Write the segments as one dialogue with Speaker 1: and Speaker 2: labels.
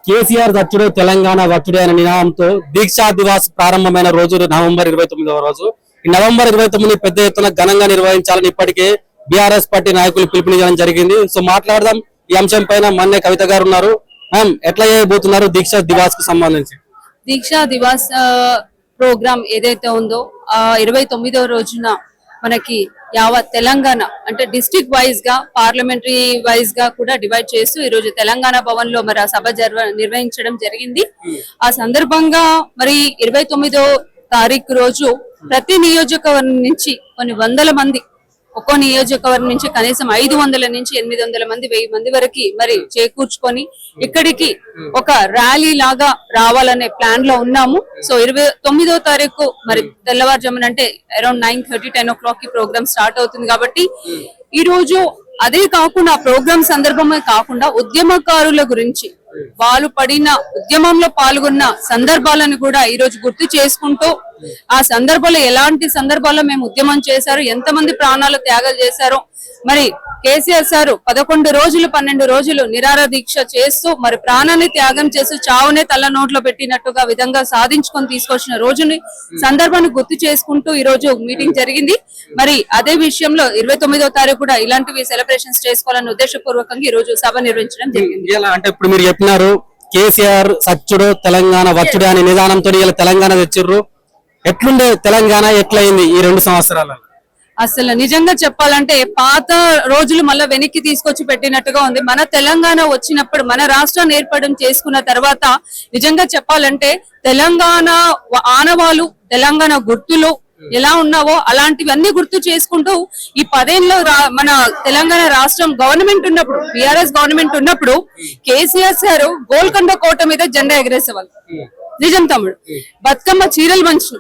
Speaker 1: కేసీఆర్ దచ్చుడు తెలంగాణ వచ్చుడు అనే నినాదంతో దీక్షా దివాస్ ప్రారంభమైన రోజు నవంబర్ 29వ రోజు. ఈ నవంబర్ 29 పెద్ద ఎత్తున ఘనంగా నిర్వహించాలని ఇప్పటికే బీఆర్ఎస్ పార్టీ నాయకులు పిలుపునివ్వడం జరిగింది. సో మాట్లాడదాం ఈ అంశం పైన. మన్నే కవిత గారు ఉన్నారు. మ్యామ్, ఎట్లా చేయబోతున్నారు దీక్షా దివాస్ కు సంబంధించి?
Speaker 2: దీక్షా దివాస్ ప్రోగ్రామ్ ఏదైతే ఉందో 29వ రోజున మనకి యావత్ తెలంగాణ అంటే డిస్ట్రిక్ట్ వైజ్ గా, పార్లమెంటరీ వైజ్ గా కూడా డివైడ్ చేస్తూ ఈ రోజు తెలంగాణ భవన్ లో మరి ఆ సభ నిర్వహించడం జరిగింది. ఆ సందర్భంగా మరి 29వ తారీఖు రోజు ప్రతి నియోజకవర్గం నుంచి కొన్ని వందల మంది, ఒక్కో నియోజకవర్గం నుంచి కనీసం 500 నుంచి 800 మంది, 1000 మంది వరకు మరి చేకూర్చుకొని ఇక్కడికి ఒక ర్యాలీ లాగా రావాలనే ప్లాన్ లో ఉన్నాము. సో 29వ తారీఖు మరి తెల్లవారుజామున అంటే అరౌండ్ 9:30, 10 o'clock కి ప్రోగ్రామ్ స్టార్ట్ అవుతుంది. కాబట్టి ఈ రోజు అదే కాకుండా ప్రోగ్రామ్ సందర్భమే కాకుండా ఉద్యమకారుల గురించి, వాళ్ళు పడిన ఉద్యమంలో పాల్గొన్న సందర్భాలను కూడా ఈ రోజు గుర్తు చేసుకుంటూ, ఆ సందర్భంలో ఎలాంటి సందర్భాల్లో మేము ఉద్యమం చేశారు, ఎంతమంది ప్రాణాలు త్యాగాలు చేశారో, మరి కేసీఆర్ సారు 11 రోజులు 12 రోజులు నిరాహార దీక్ష చేస్తూ మరి ప్రాణాన్ని త్యాగం చేస్తూ చావునే తల్ల నోట్లో పెట్టినట్టుగా విధంగా సాధించుకొని తీసుకొచ్చిన రోజుని సందర్భాన్ని గుర్తు చేసుకుంటూ ఈ రోజు మీటింగ్ జరిగింది. మరి అదే విషయంలో 29వ తారీఖు కూడా ఇలాంటివి సెలబ్రేషన్స్ చేసుకోవాలని ఉద్దేశపూర్వకంగా ఈ రోజు సభ నిర్వహించడం జరిగింది.
Speaker 1: అంటే ఇప్పుడు మీరు చెప్పినారు కేసీఆర్ సచ్చుడు తెలంగాణ వచ్చుడు అనే నిదానంతో ఇలా తెలంగాణ తెచ్చిర్రు. ఎట్లుండే తెలంగాణ, ఎట్లయింది ఈ 2 సంవత్సరాల?
Speaker 2: అసలు నిజంగా చెప్పాలంటే పాత రోజులు మళ్ళా వెనక్కి తీసుకొచ్చి పెట్టినట్టుగా ఉంది. మన తెలంగాణ వచ్చినప్పుడు, మన రాష్ట్రాన్ని ఏర్పడడం చేసుకున్న తర్వాత నిజంగా చెప్పాలంటే తెలంగాణ ఆనవాళ్ళు, తెలంగాణ గుర్తులు ఎలా ఉన్నావో అలాంటివన్నీ గుర్తు చేసుకుంటూ ఈ 10 ఏళ్ళలో మన తెలంగాణ రాష్ట్రం గవర్నమెంట్ ఉన్నప్పుడు, బీఆర్ఎస్ గవర్నమెంట్ ఉన్నప్పుడు కేసీఆర్ సార్ గోల్కొండ కోట మీద జెండా ఎగరేసేవాళ్ళు. నిజం తమ్ముడు. బతుకమ్మ చీరలు పంచు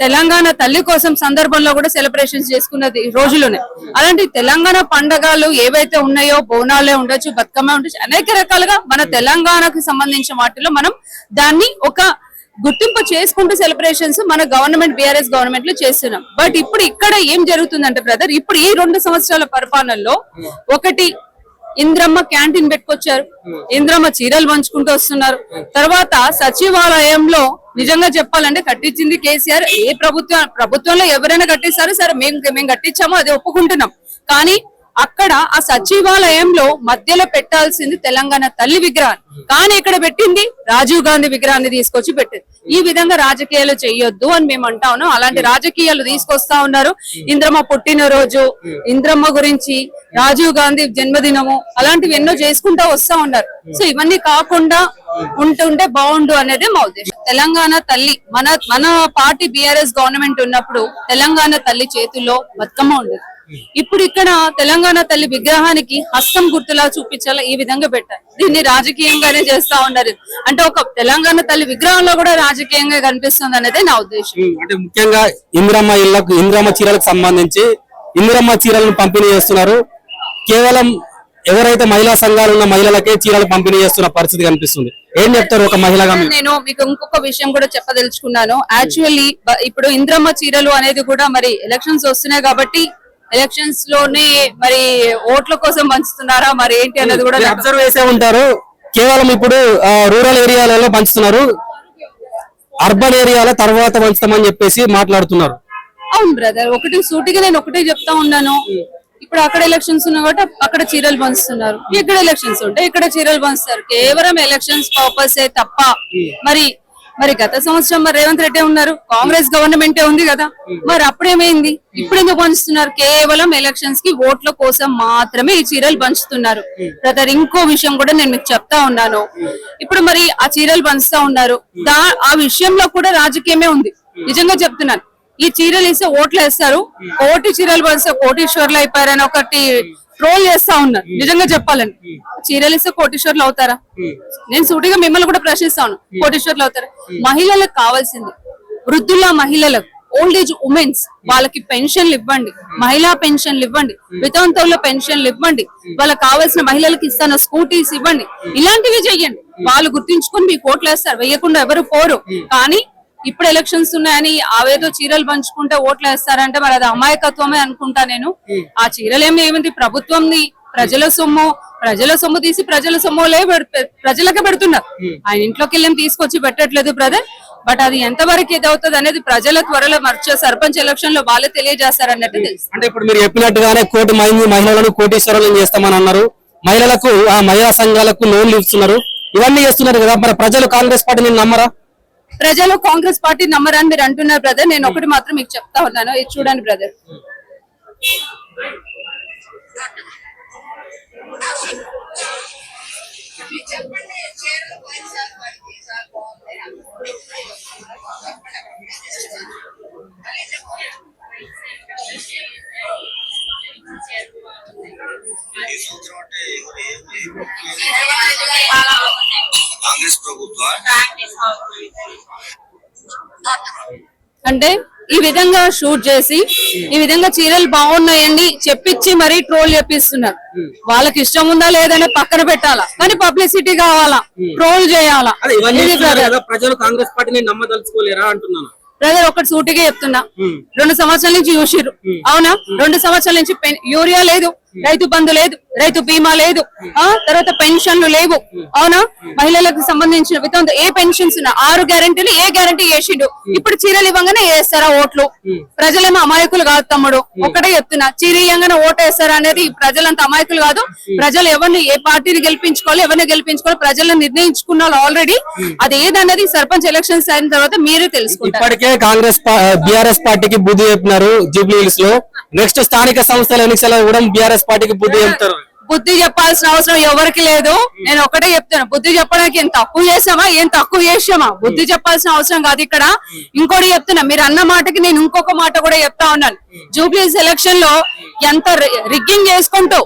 Speaker 2: తెలంగాణ తల్లి కోసం సందర్భంలో కూడా సెలబ్రేషన్స్ చేసుకున్నది రోజులోనే. అలాంటి తెలంగాణ పండగలు ఏవైతే ఉన్నాయో, బోనాలే ఉండొచ్చు, బతుకమ్మ ఉండొచ్చు, అనేక రకాలుగా మన తెలంగాణకు సంబంధించిన వాటిలో మనం దాన్ని ఒక గుర్తింపు చేసుకుంటూ సెలబ్రేషన్స్ మన గవర్నమెంట్, బీఆర్ఎస్ గవర్నమెంట్ లో చేస్తున్నాం. బట్ ఇప్పుడు ఇక్కడ ఏం జరుగుతుందంటే బ్రదర్, ఇప్పుడు ఈ 2 సంవత్సరాల పరిపాలనలో ఒకటి ఇంద్రమ్మ క్యాంటీన్ పెట్టుకొచ్చారు, ఇంద్రమ్మ చీరలు పంచుకుంటూ వస్తున్నారు. తర్వాత సచివాలయంలో నిజంగా చెప్పాలంటే కట్టించింది కేసీఆర్. ఏ ప్రభుత్వంలో ఎవరైనా కట్టిస్తారు, సరే మేము కట్టించామో అది ఒప్పుకుంటున్నాం. కానీ అక్కడ ఆ సచివాలయంలో మధ్యలో పెట్టాల్సింది తెలంగాణ తల్లి విగ్రహాన్ని, కానీ ఇక్కడ పెట్టింది రాజీవ్ గాంధీ విగ్రహాన్ని తీసుకొచ్చి పెట్టింది. ఈ విధంగా రాజకీయాలు చెయ్యొద్దు అని మేము అంటా ఉన్నాం. అలాంటి రాజకీయాలు తీసుకొస్తా ఉన్నారు. ఇంద్రమ్మ పుట్టినరోజు, ఇంద్రమ్మ గురించి, రాజీవ్ గాంధీ జన్మదినము, అలాంటివి ఎన్నో చేసుకుంటా వస్తా ఉన్నారు. సో ఇవన్నీ కాకుండా ఉంటుంటే బాగుండు అనేది మా ఉద్దేశం. తెలంగాణ తల్లి మన పార్టీ బీఆర్ఎస్ గవర్నమెంట్ ఉన్నప్పుడు తెలంగాణ తల్లి చేతుల్లో బతుకమ్మ ఉండేది. ఇప్పుడు ఇక్కడ తెలంగాణ తల్లి విగ్రహానికి హస్తం గుర్తులా చూపించాలా, ఈ విధంగా పెట్టారు. దీన్ని రాజకీయంగానే చేస్తా ఉన్నారు. అంటే ఒక తెలంగాణ తల్లి విగ్రహంలో కూడా రాజకీయంగా కనిపిస్తుంది అనేది నా ఉద్దేశం.
Speaker 1: అంటే ముఖ్యంగా ఇంద్రమ్మ చీరలకు సంబంధించి ఇంద్రమ్మ చీరలను పంపిణీ చేస్తున్నారు. కేవలం ఎవరైతే మహిళా సంఘాలు ఉన్న మహిళలకే చీరలు పంపిణీ చేస్తున్న పరిస్థితి కనిపిస్తుంది. ఏం చెప్తారు ఒక మహిళగా?
Speaker 2: నేను మీకు ఇంకొక విషయం కూడా చెప్పదలుచుకున్నాను. యాక్చువల్లీ ఇప్పుడు ఇంద్రమ్మ చీరలు అనేది కూడా మరి ఎలక్షన్స్ వస్తున్నాయి కాబట్టి ఎలక్షన్స్ లోనే మరి ఓట్ల కోసం పంచుతున్నారా మరి ఏంటి అనేది కూడా
Speaker 1: అబ్జర్వ్ చేసే ఉంటారు. కేవలం ఇప్పుడు రూరల్ ఏరియాలలో పంచుతున్నారు, అర్బన్ ఏరియాల తర్వాత పంచుతామని చెప్పేసి మాట్లాడుతున్నారు.
Speaker 2: అవును బ్రదర్, ఒకటి సూటిగా నేను ఒకటే చెప్తా ఉన్నాను. ఇప్పుడు అక్కడ ఎలక్షన్స్ ఉన్నాయి కాబట్టి అక్కడ చీరలు పంచుతున్నారు, ఇక్కడ ఎలక్షన్స్ ఉంటే ఇక్కడ చీరలు పంచుతారు. కేవలం ఎలక్షన్స్ పర్పస్ తప్ప మరి గత సంవత్సరం మరి రేవంత్ రెడ్డి ఉన్నారు, కాంగ్రెస్ గవర్నమెంటే ఉంది కదా, మరి అప్పుడేమైంది? ఇప్పుడు ఎందుకు పంచుతున్నారు? కేవలం ఎలక్షన్స్ కి ఓట్ల కోసం మాత్రమే ఈ చీరలు పంచుతున్నారు బ్రదర్. ఇంకో విషయం కూడా నేను మీకు చెప్తా ఉన్నాను. ఇప్పుడు మరి ఆ చీరలు పంచుతా ఉన్నారు, ఆ విషయంలో కూడా రాజకీయమే ఉంది. నిజంగా చెప్తున్నాను. ఈ చీరలు ఇస్తే ఓట్లు వేస్తారు, కోటి చీరలు పంచితే కోటీశ్వర్లు అయిపోయారని ఒకటి ట్రోల్ చేస్తా ఉన్నారు. నిజంగా చెప్పాలని చీరలు ఇస్తే కోటీశ్వర్లు అవుతారా? నేను సూటిగా మిమ్మల్ని కూడా ప్రశ్నిస్తాను, కోటీశ్వర్లు అవుతారా? మహిళలకు కావాల్సింది, వృద్ధుల మహిళలకు, ఓల్డ్ ఏజ్ ఉమెన్స్, వాళ్ళకి పెన్షన్లు ఇవ్వండి, మహిళా పెన్షన్లు ఇవ్వండి, వితంతువుల పెన్షన్లు ఇవ్వండి, వాళ్ళకి కావాల్సిన మహిళలకు ఇస్తాను స్కూటీస్ ఇవ్వండి. ఇలాంటివి చెయ్యండి. వాళ్ళు గుర్తించుకొని మీకు ఓట్లు వేస్తారు, వేయకుండా ఎవరు పోరు. కానీ ఇప్పుడు ఎలక్షన్స్ ఉన్నాయని ఆవేదో చీరలు పంచుకుంటే ఓట్లు వేస్తారంటే మరి అది అమాయకత్వమే అనుకుంటా నేను. ఆ చీరలు ఏమిటి, ప్రభుత్వంని, ప్రజల సొమ్ము, ప్రజల సొమ్ము తీసి ప్రజల సొమ్ములే ప్రజలకే పెడుతున్నారు. ఆయన ఇంట్లోకి వెళ్ళి తీసుకొచ్చి పెట్టట్లేదు బ్రదర్. బట్ అది ఎంతవరకు ఇది అవుతుంది అనేది ప్రజల త్వరలో మర్చే సర్పంచ్ ఎలక్షన్ లో వాళ్ళే తెలియజేస్తారు అన్నట్టు తెలుసు.
Speaker 1: అంటే ఇప్పుడు మీరు చెప్పినట్టుగానే 1 కోటి మంది మహిళలను కోటీశ్వరులను చేస్తామని అన్నారు. మహిళలకు ఆ మహిళా సంఘాలకు లోన్లు ఇస్తున్నారు, ఇవన్నీ చేస్తున్నారు కదా. మరి ప్రజలు కాంగ్రెస్ పార్టీని నమ్మరా?
Speaker 2: ప్రజలు కాంగ్రెస్ పార్టీ నమ్మరని మీరు అంటున్నారు బ్రదర్. నేను ఒకటి మాత్రం మీకు చెప్తా ఉన్నాను, ఇది చూడండి బ్రదర్.
Speaker 3: కాంగ్రెస్ ప్రభుత్వం
Speaker 2: అంటే ఈ విధంగా షూట్ చేసి ఈ విధంగా చీరలు బాగున్నాయండి చెప్పించి మరీ ట్రోల్ చేపిస్తున్నారు. వాళ్ళకి ఇష్టం ఉందా లేదనే పక్కన పెట్టాలా, కానీ పబ్లిసిటీ కావాలా, ట్రోల్ చేయాలా.
Speaker 1: ప్రజలు కాంగ్రెస్ పార్టీని నమ్మదలుచుకోలేరా అంటున్నాను
Speaker 2: బ్రదర్. ఒకటి సూటిగా చెప్తున్నా, 2 సంవత్సరాల నుంచి చూసిర్రు అవునా? 2 సంవత్సరాల నుంచి యూరియా లేదు, రైతు బంధు లేదు, రైతు బీమా లేదు, తర్వాత పెన్షన్లు లేవు అవునా? మహిళలకు సంబంధించిన విధంగా ఏ పెన్షన్స్ ఉన్నా 6 గ్యారెంటీలు ఏ గ్యారెంటీ వేసిండు. ఇప్పుడు చీరలు ఇవ్వగానే వేస్తారా ఓట్లు? ప్రజలేమో అమాయకులు కాదు తమ్ముడు, ఒకటే చెప్తున్నా. చీర ఇవ్వగానే ఓటు వేస్తారా అనేది ప్రజలంతా అమాయకులు కాదు. ప్రజలు ఎవరిని ఏ పార్టీని గెలిపించుకోవాలి, ఎవరిని గెలిపించుకోవాలి ప్రజలను నిర్ణయించుకున్నారు ఆల్రెడీ. అది ఏదన్నది సర్పంచ్ ఎలక్షన్స్ అయిన తర్వాత మీరే తెలుసుకుంటారు.
Speaker 1: ఇప్పటికే కాంగ్రెస్ బీఆర్ఎస్ పార్టీకి బుద్ధి చెప్పినారు జూబ్లీ హిల్స్ లో. నెక్స్ట్ స్థానిక సంస్థల ఎన్నికల్లో కూడా బీఆర్ఎస్ పార్టీకి బుద్ధి చెప్తారు.
Speaker 2: బుద్ధి చెప్పాల్సిన అవసరం ఎవరికి లేదు. నేను ఒకటే చెప్తాను, బుద్ధి చెప్పడానికి ఏం తక్కువ చేసామా, ఏం తక్కువ చేసామా? బుద్ధి చెప్పాల్సిన అవసరం కాదు ఇక్కడ. ఇంకోటి చెప్తున్నా, మీరు అన్న మాటకి నేను ఇంకొక మాట కూడా చెప్తా ఉన్నాను. జూబ్లీస్ ఎలక్షన్ లో ఎంత రిగ్గింగ్ చేసుకుంటూ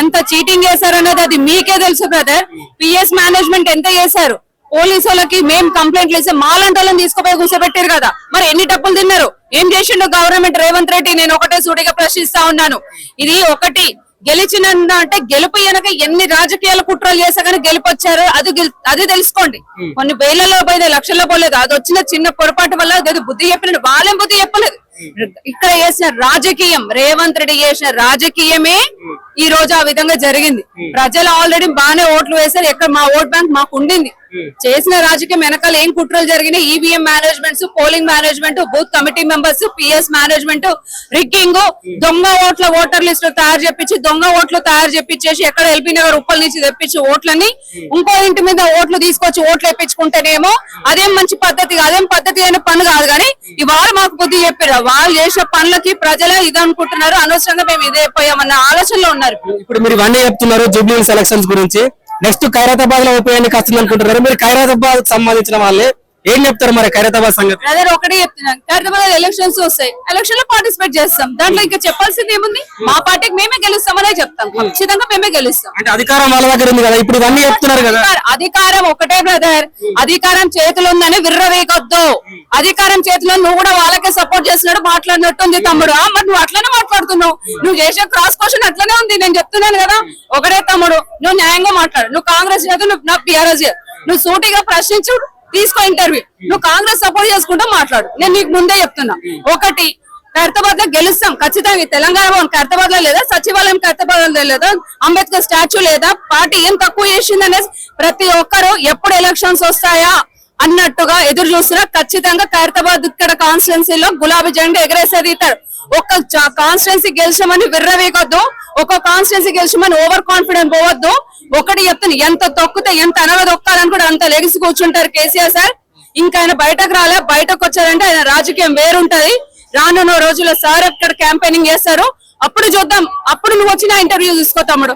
Speaker 2: ఎంత చీటింగ్ చేశారనేది అది మీకే తెలుసు బ్రదర్. పిఎస్ మేనేజ్మెంట్ ఎంత చేశారు? పోలీసు వాళ్ళకి మేము కంప్లైంట్లు ఇస్తే మాలాంటి వాళ్ళని తీసుకుపోయి కూర్చోబెట్టారు కదా. మరి ఎన్ని డబ్బులు తిన్నారు? ఏం చేసిండు గవర్నమెంట్ రేవంత్ రెడ్డి? నేను ఒకటే సూటిగా ప్రశ్నిస్తా ఉన్నాను. ఇది ఒకటి గెలిచిన అంటే గెలుపు వెనక ఎన్ని రాజకీయాల కుట్రలు చేసా కానీ గెలిపొచ్చారు, అది తెలుసుకోండి. కొన్ని వేలలో పోయితే లక్షల్లో పోలేదు. అది వచ్చిన చిన్న పొరపాటు వల్ల బుద్ధి చెప్పిన వాళ్ళేం బుద్ధి చెప్పలేదు. ఇక్కడ చేసిన రాజకీయం, రేవంత్ రెడ్డి చేసిన రాజకీయమే ఈ రోజు ఆ విధంగా జరిగింది. ప్రజలు ఆల్రెడీ బాగానే ఓట్లు వేశారు. ఎక్కడ మా ఓట్ బ్యాంక్ మాకు ఉండింది. చేసిన రాజకీయం వెనకాల ఏం కుట్రలు జరిగినాయి? EVM managements, polling management, booth committee members, PS management, rigging, దొంగ ఓట్ల ఓటర్ లిస్టు తయారు చేపించి దొంగ ఓట్లు తయారు చేపించేసి ఎక్కడ ఎల్బీ నగర్ ఉప్పల్ నుంచి తెప్పించి ఓట్లని ఇంకో ఇంటి మీద ఓట్లు తీసుకొచ్చి ఓట్లు వేయించుకుంటేనేమో అదేం మంచి పద్ధతి, అదేం పద్ధతి అయిన పని కాదు. కానీ ఇవాళ మాకు బుద్ధి చెప్పారు. వాళ్ళు చేసే పనులకి ప్రజలే ఇది అనుకుంటున్నారు, అనవసరంగా మేము ఇదే అయిపోయామన్న ఆలోచనలో ఉన్నారు.
Speaker 1: ఇప్పుడు మీరు ఇవన్నీ చెప్తున్నారు జూబ్లీ హిల్స్ ఎలక్షన్స్ గురించి. నెక్స్ట్ ఖైరతాబాద్ లో ఉప ఎన్నిక వస్తుంది అనుకుంటున్నారు. మీరు ఖైరతాబాద్ సంబంధించిన వాళ్ళే ఏం చెప్తారు మరి ఖైరతాబాద్ సంగతి?
Speaker 2: బ్రదర్ ఒకటే చెప్తున్నాను, ఖైరతాబాద్ ఎలక్షన్స్ వస్తాయి, ఎలక్షన్ లో పార్టిసిపేట్ చేస్తాం. దాంట్లో ఇంకా చెప్పాల్సింది ఏముంది? మా పార్టీకి మేమే గెలుస్తామనే చెప్తాం, ఖచ్చితంగా మేమే గెలుస్తాం.
Speaker 1: అంటే అధికారం వాళ్ళ దగ్గర ఉంది కదా, ఇప్పుడు ఇవన్నీ చెప్తున్నారు కదా.
Speaker 2: అధికారం ఒకటే బ్రదర్, అధికారం చేతిలో ఉందని విర్రవేయకొద్దు. అధికారం చేతిలో నువ్వు కూడా వాళ్ళకే సపోర్ట్ చేస్తున్నాడు మాట్లాడినట్టుంది తమ్ముడు. మరి నువ్వు అట్లనే మాట్లాడుతున్నావు, నువ్వు చేసే క్రాస్ క్వశ్చన్ అట్లనే ఉంది. నేను చెప్తున్నాను కదా, ఒకటే తమ్ముడు, నువ్వు న్యాయంగా మాట్లాడు. నువ్వు కాంగ్రెస్ చేత, నువ్వు నా బీఆర్ఎస్, నువ్వు సూటిగా ప్రశ్నించు, తీసుకో ఇంటర్వ్యూ. నువ్వు కాంగ్రెస్ సపోర్ట్ చేసుకుంటూ మాట్లాడు. నేను నీకు ముందే చెప్తున్నా. ఒకటి, ఖైరతాబాద్ లో గెలుస్తాం ఖచ్చితంగా. తెలంగాణ భవన్ ఖైరతాబాద్ లో లేదా, సచివాలయం ఖైరతాబాద్ లో లేదా, అంబేద్కర్ స్టాచ్యూ లేదా, పార్టీ ఏం తక్కువ చేసిందనేసి ప్రతి ఒక్కరు ఎప్పుడు ఎలక్షన్స్ వస్తాయా అన్నట్టుగా ఎదురు చూస్తున్నా. ఖచ్చితంగా ఖైరతాబాద్ ఇక్కడ కాన్స్టిట్యున్సీలో గులాబీ జెండా ఎగరేసేది ఇస్తాడు. ఒక్క కాన్స్టిట్యున్సీ గెలిచామని విర్రవేయకొద్దు, ఒక కాన్స్టిట్యున్సీ గెలిచామని ఓవర్ కాన్ఫిడెంట్ పోవద్దు. ఒకటి చెప్తాను, ఎంత తొక్కితే ఎంత అనగదొక్కాలని కూడా అంత లెగిసి కూర్చుంటారు కేసీఆర్ సార్. ఇంకా ఆయన బయటకు రాలే, బయటకు వచ్చారంటే ఆయన రాజకీయం వేరుంటది. రానున్న రోజుల్లో సార్ ఇక్కడ క్యాంపెయినింగ్ చేస్తారు, అప్పుడు చూద్దాం. అప్పుడు నువ్వు వచ్చిన ఇంటర్వ్యూ తీసుకో తమ్ముడు.